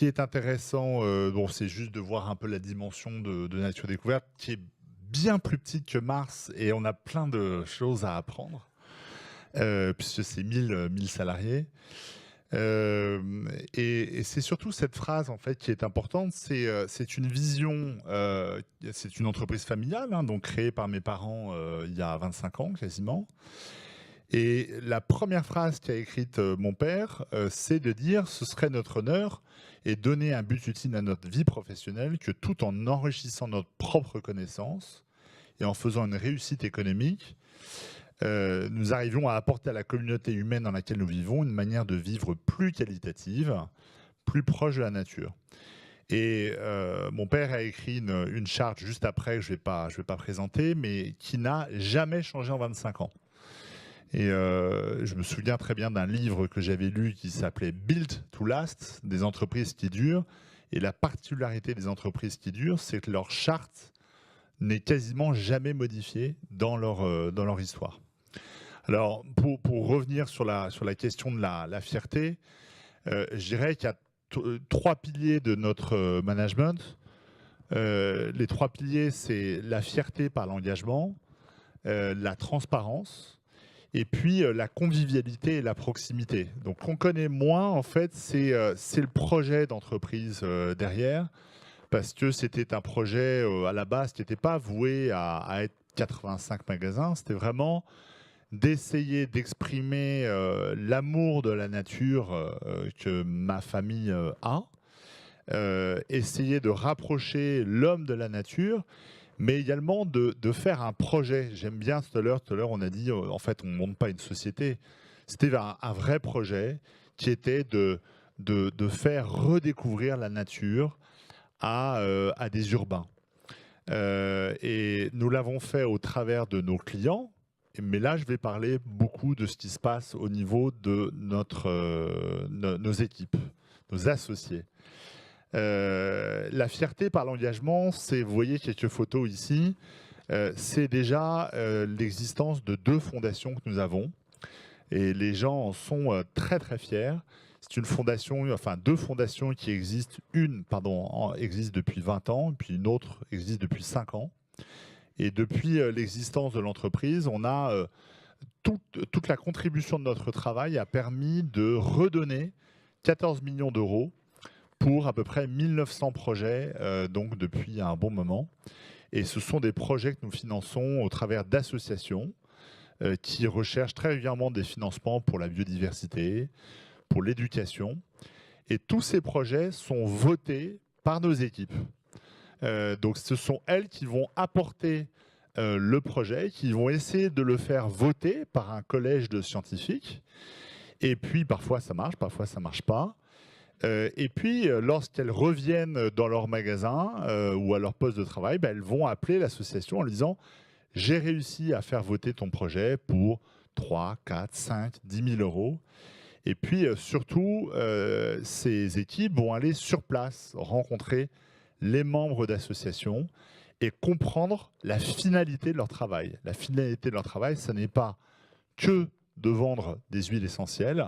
qui est intéressant, bon, c'est juste de voir un peu la dimension de Nature Découverte, qui est bien plus petite que Mars, et on a plein de choses à apprendre, puisque c'est 1000 salariés. Et c'est surtout cette phrase en fait qui est importante. C'est une vision, c'est une entreprise familiale, hein, donc créée par mes parents il y a 25 ans quasiment. Et la première phrase qu'a écrite mon père, c'est de dire: ce serait notre honneur et donner un but utile à notre vie professionnelle que, tout en enrichissant notre propre connaissance et en faisant une réussite économique, nous arrivions à apporter à la communauté humaine dans laquelle nous vivons une manière de vivre plus qualitative, plus proche de la nature. Et mon père a écrit une charte juste après, que je vais pas présenter, mais qui n'a jamais changé en 25 ans. Et je me souviens très bien d'un livre que j'avais lu qui s'appelait Built to Last, des entreprises qui durent. Et la particularité des entreprises qui durent, c'est que leur charte n'est quasiment jamais modifiée dans leur histoire. Alors, pour revenir sur la question de la fierté, je dirais qu'il y a trois piliers de notre management. Les trois piliers, c'est la fierté par l'engagement, la transparence, et puis la convivialité et la proximité. Donc, qu'on connaît moins, en fait, c'est le projet d'entreprise derrière, parce que c'était un projet à la base qui n'était pas voué à être 85 magasins. C'était vraiment d'essayer d'exprimer l'amour de la nature que ma famille a, essayer de rapprocher l'homme de la nature, mais également de faire un projet. J'aime bien tout à l'heure on a dit en fait on ne monte pas une société. C'était un vrai projet qui était de faire redécouvrir la nature à des urbains. Et nous l'avons fait au travers de nos clients, mais là je vais parler beaucoup de ce qui se passe au niveau de nos équipes, nos associés. La fierté par l'engagement, c'est, vous voyez quelques photos ici, c'est déjà l'existence de 2 fondations que nous avons, et les gens en sont très très fiers. C'est une fondation, enfin 2 fondations qui existent. Une, pardon, existe depuis 20 ans, puis une autre existe depuis 5 ans. Et depuis l'existence de l'entreprise, on a toute la contribution de notre travail a permis de redonner 14 millions d'euros pour à peu près 1900 projets, donc depuis un bon moment. Et ce sont des projets que nous finançons au travers d'associations qui recherchent très régulièrement des financements pour la biodiversité, pour l'éducation. Et tous ces projets sont votés par nos équipes. Donc ce sont elles qui vont apporter le projet, qui vont essayer de le faire voter par un collège de scientifiques. Et puis parfois ça marche pas. Et puis lorsqu'elles reviennent dans leur magasin ou à leur poste de travail, elles vont appeler l'association en lui disant: j'ai réussi à faire voter ton projet pour 3, 4, 5, 10 000 euros. Et puis surtout, ces équipes vont aller sur place, rencontrer les membres d'associations et comprendre la finalité de leur travail. La finalité de leur travail, ce n'est pas que de vendre des huiles essentielles,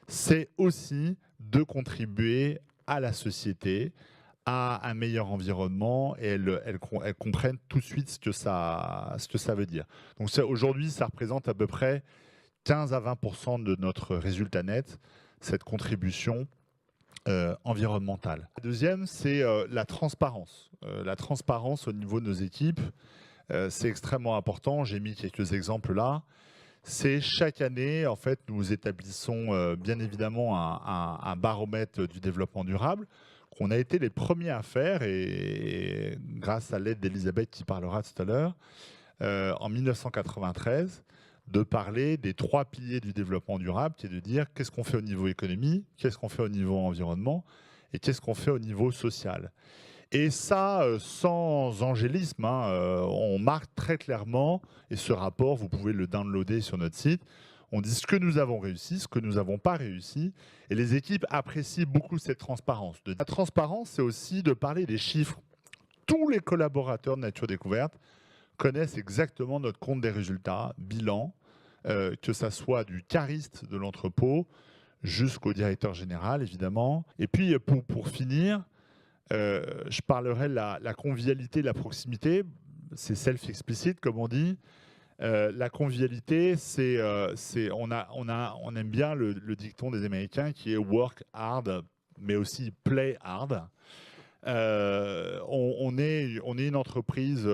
c'est aussi de contribuer à la société, à un meilleur environnement, et elles comprennent tout de suite ce que ça veut dire. Donc aujourd'hui, ça représente à peu près 15 à 20% de notre résultat net, cette contribution environnementale. La deuxième, c'est la transparence. La transparence au niveau de nos équipes, c'est extrêmement important. J'ai mis quelques exemples là. C'est chaque année, en fait, nous établissons bien évidemment un baromètre du développement durable qu'on a été les premiers à faire, et grâce à l'aide d'Elisabeth qui parlera tout à l'heure, en 1993, de parler des 3 piliers du développement durable, qui est de dire qu'est-ce qu'on fait au niveau économie, qu'est-ce qu'on fait au niveau environnement et qu'est-ce qu'on fait au niveau social. Et ça, sans angélisme, hein, on marque très clairement, et ce rapport, vous pouvez le downloader sur notre site, on dit ce que nous avons réussi, ce que nous n'avons pas réussi, et les équipes apprécient beaucoup cette transparence. La transparence, c'est aussi de parler des chiffres. Tous les collaborateurs de Nature Découverte connaissent exactement notre compte des résultats, bilan, que ça soit du cariste de l'entrepôt, jusqu'au directeur général, évidemment. Et puis, pour finir, je parlerai de la convivialité, la proximité. C'est self-explicite, comme on dit. La convivialité, on aime bien le dicton des Américains qui est work hard, mais aussi play hard. On est une entreprise,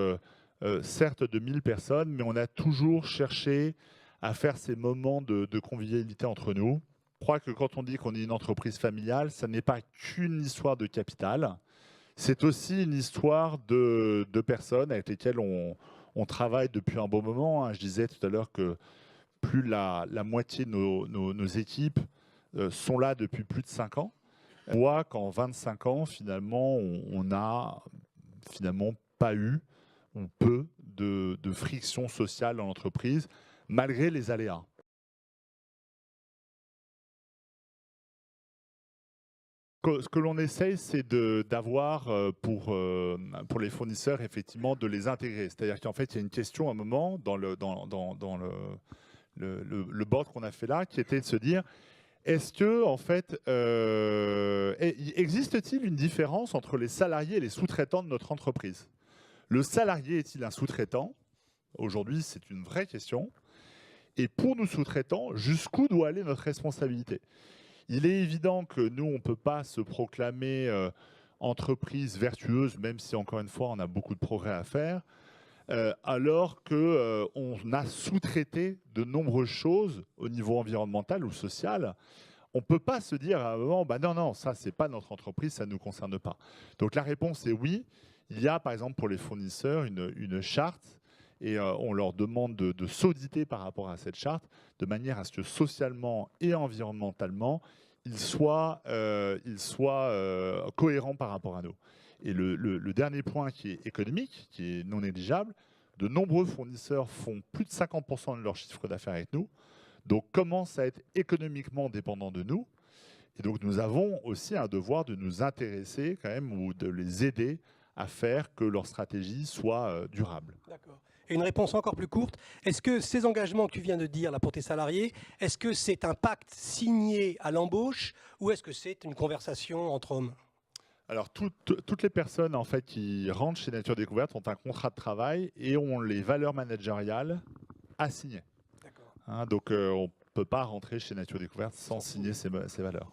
certes de 1000 personnes, mais on a toujours cherché à faire ces moments de convivialité entre nous. Je crois que quand on dit qu'on est une entreprise familiale, ça n'est pas qu'une histoire de capital. C'est aussi une histoire de personnes avec lesquelles on travaille depuis un bon moment. Je disais tout à l'heure que plus la moitié de nos équipes sont là depuis plus de 5 ans. On voit qu'en 25 ans, finalement, on n'a finalement pas eu ou peu de friction sociale dans l'entreprise, malgré les aléas. Ce que l'on essaye, c'est d'avoir pour les fournisseurs, effectivement, de les intégrer. C'est-à-dire qu'en fait, il y a une question à un moment dans le board qu'on a fait là, qui était de se dire, est-ce que, en fait, existe-t-il une différence entre les salariés et les sous-traitants de notre entreprise? Le salarié est-il un sous-traitant? Aujourd'hui, c'est une vraie question. Et pour nous sous-traitants, jusqu'où doit aller notre responsabilité? Il est évident que nous, on ne peut pas se proclamer entreprise vertueuse, même si, encore une fois, on a beaucoup de progrès à faire, alors qu'on a sous-traité de nombreuses choses au niveau environnemental ou social. On ne peut pas se dire à un moment, bah non, ça, ce n'est pas notre entreprise, ça ne nous concerne pas. Donc la réponse est oui. Il y a, par exemple, pour les fournisseurs, une charte, et on leur demande de s'auditer par rapport à cette charte, de manière à ce que socialement et environnementalement, ils soient cohérents par rapport à nous. Et le dernier point qui est économique, qui est non négligeable, de nombreux fournisseurs font plus de 50% de leur chiffre d'affaires avec nous, donc commencent à être économiquement dépendants de nous. Et donc nous avons aussi un devoir de nous intéresser quand même ou de les aider à faire que leur stratégie soit durable. D'accord. Et une réponse encore plus courte, est-ce que ces engagements que tu viens de dire là pour tes salariés, est-ce que c'est un pacte signé à l'embauche ou est-ce que c'est une conversation entre hommes? Alors toutes les personnes en fait qui rentrent chez Nature Découverte ont un contrat de travail et ont les valeurs managériales à signer. Hein, donc on ne peut pas rentrer chez Nature Découverte sans signer ces valeurs.